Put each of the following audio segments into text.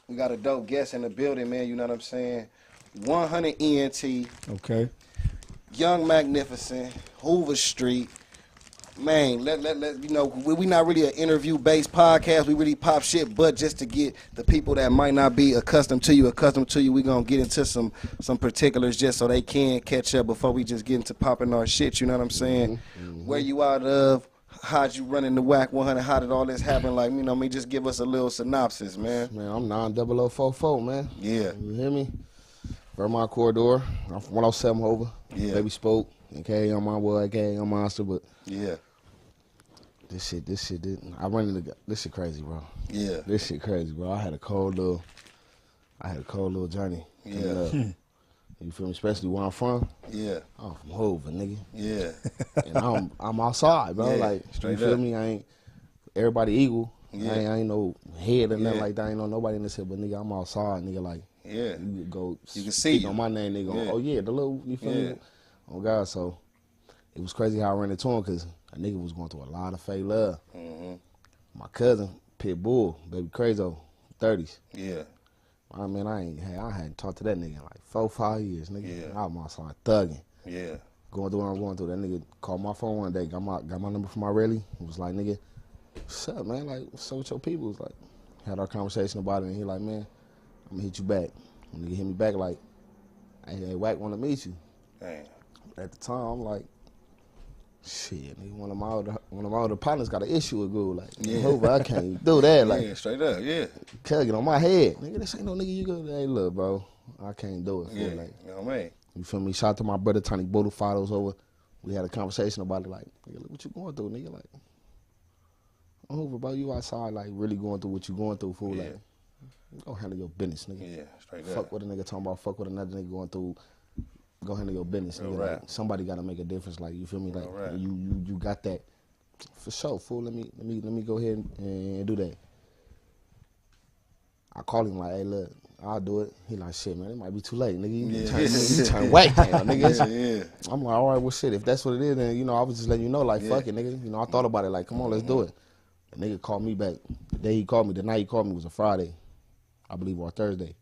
We got a dope guest in the building, man. You know what I'm saying? 100 ENT. Okay. Young Magnificent. Hoover Street. Man, let you know, we not really an interview-based podcast. We really pop shit, but just to get the people that might not be accustomed to you, we going to get into some particulars just so they can catch up before we just get into popping our shit, you know what I'm saying? Mm-hmm. Where you out of? How'd you run into Wack 100? How did all this happen? Like, you know, just give us a little synopsis, man. Man, I'm 90044, man. Yeah. You hear me? Vermont Corridor. I'm from 107 over. Yeah. Baby Spoke. Okay, on my boy, okay, on Monster, but yeah. This shit, I run into this shit crazy, bro. Yeah. This shit crazy, bro. I had a cold little journey. Yeah. You feel me? Especially where I'm from. Yeah. I'm from Hoover, nigga. Yeah. And I'm outside, bro. Yeah, like, straight you feel up. me? I ain't everybody equal. Yeah. I ain't no head or nothing Yeah. like that. I ain't know nobody in this here, but nigga, I'm outside, nigga. Like, yeah. You go. You can see on my name, nigga. Yeah. Oh yeah, the little. You feel me? Oh God, so it was crazy how I ran into him because a nigga was going through a lot of fake love. Mm-hmm. My cousin, Pitbull, baby Crazo, 30s. Yeah. I mean, I hadn't talked to that nigga in like 4-5 years, nigga. Yeah. I was outside thugging. Yeah. Going through what I'm going through. That nigga called my phone one day, got my number from my rally. Was like, nigga, what's up, man? Like, what's up with your people? Was like, had our conversation about it, and he like, man, I'm gonna hit you back. And nigga hit me back like, hey, Wack wanna meet you. Damn. At the time, I'm like, shit, nigga, one of my older partners got an issue with Goo. Like, Hoover, I can't do that. Like, yeah, straight up, yeah. Cuz get on my head. Nigga, this ain't no nigga you go, hey, look, bro, I can't do it. Yeah, like, you know what I mean? You feel me? Shout out to my brother, Tony Boodle Fados over. We had a conversation about it, like, nigga, look what you going through, nigga. Like, Hoover, bro, you outside, like, really going through what you going through, fool. Like, go handle your business, nigga. Yeah, straight up. Fuck what a nigga talking about, fuck what another nigga going through. Go handle your business, nigga. Right. Like, somebody got to make a difference. Like, you feel me? Like, Right. you got that for sure, fool. Let me go ahead and do that. I call him like, hey, look, I'll do it. He like, shit, man, it might be too late, nigga. You turn Wack down, nigga. Yeah. I'm like, all right, well, shit, if that's what it is, then, you know, I was just letting you know, like, fuck it, nigga. You know, I thought about it, like, come on, let's do it. The nigga called me back. The day he called me, the night he called me was a Friday, I believe, or a Thursday.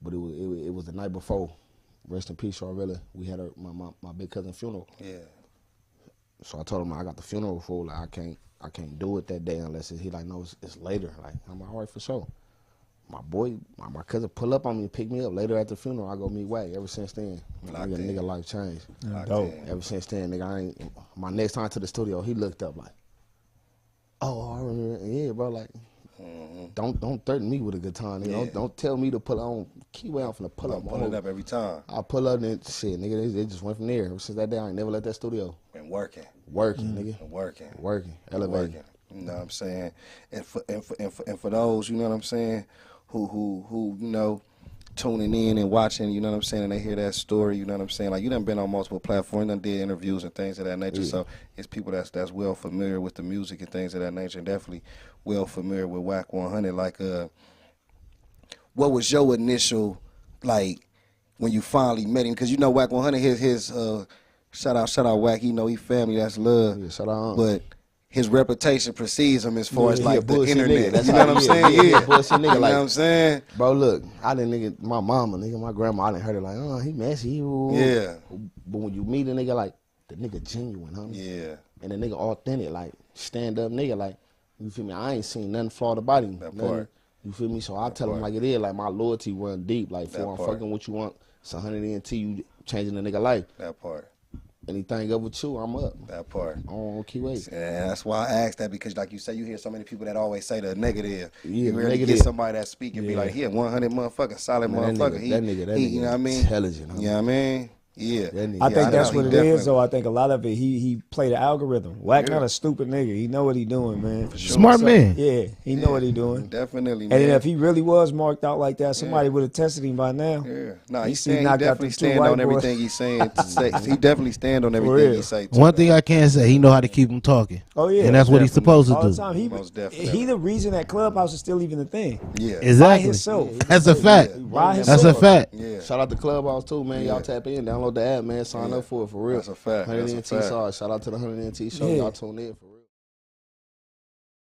But it was the night before. Rest in peace, Charvilla. We had my big cousin's funeral. Yeah. So I told him I got the funeral for. Like, I can't do it that day unless he like, no, it's later. Like, I'm like, all right, for sure. My boy, my cousin pull up on me and pick me up later at the funeral. I go meet Wack. Ever since then, nigga life changed. Dope. Ever since then, nigga, my next time to the studio, he looked up like, oh, I remember, yeah, bro, like, don't threaten me with a good time, nigga. Yeah. Don't tell me to pull on. Keyway, I'm finna pull up. Pull it up every time. I pull up and shit, nigga, it just went from there. Ever since that day, I ain't never left that studio. Been working. Nigga. Working. Elevating. You know what I'm saying? And for those, you know what I'm saying, who you know, tuning in and watching, you know what I'm saying, and they hear that story, you know what I'm saying? Like, you done been on multiple platforms, done did interviews and things of that nature. Yeah. So it's people that's well familiar with the music and things of that nature, and definitely well familiar with Wack 100. Like, what was your initial, like, when you finally met him? Because you know Wack 100, his shout out Wack, you know he family, that's love. Yeah, shout out. But his reputation precedes him as far as like the internet. That's you know what I'm saying? Yeah, bullshit nigga. You know what I'm saying? Bro, look, I didn't nigga, my mama, nigga, my grandma, I didn't heard it like, oh, he messy. Yeah. But when you meet a nigga like, the nigga genuine, huh? Yeah. And the nigga authentic, like, stand up nigga, like, you feel me? I ain't seen nothing flawed about him. That part. You feel me? So I tell him like it is, like my loyalty run deep. Like, for I'm fucking what you want, it's 100 ENT, you changing the nigga life. That part. Anything up with you, I'm up. That part. On keyway. And that's why I asked that, because like you say, you hear so many people that always say the negative. Yeah, you really negative. get somebody that speak and be like, he a 100 motherfucker, solid motherfucker. That nigga, you know what I mean? Intelligent. Huh? You know what I mean? Yeah. I think that's what it is, though. I think a lot of it, he played the algorithm. Wack not a stupid nigga. He know what he doing, man. For sure. Smart man. Yeah, he know what he doing. Definitely, man. And then if he really was marked out like that, somebody would have tested him by now. Yeah. No, he the definitely stand on everything he's saying. He definitely stand on everything he say. One thing I can say, he know how to keep him talking. Oh, yeah. And that's what he's supposed to All do. the time. Most definitely. He the reason that Clubhouse is still even a thing. Yeah. Exactly. By himself. That's a fact. By That's a himself. fact. Yeah. Shout out to Clubhouse too, man. Y'all tap in, download the app, man. Sign up for it, for real. That's a fact. 100 That's a NT fact. Shout out to the 100 NT show. Yeah. Y'all tune in for real.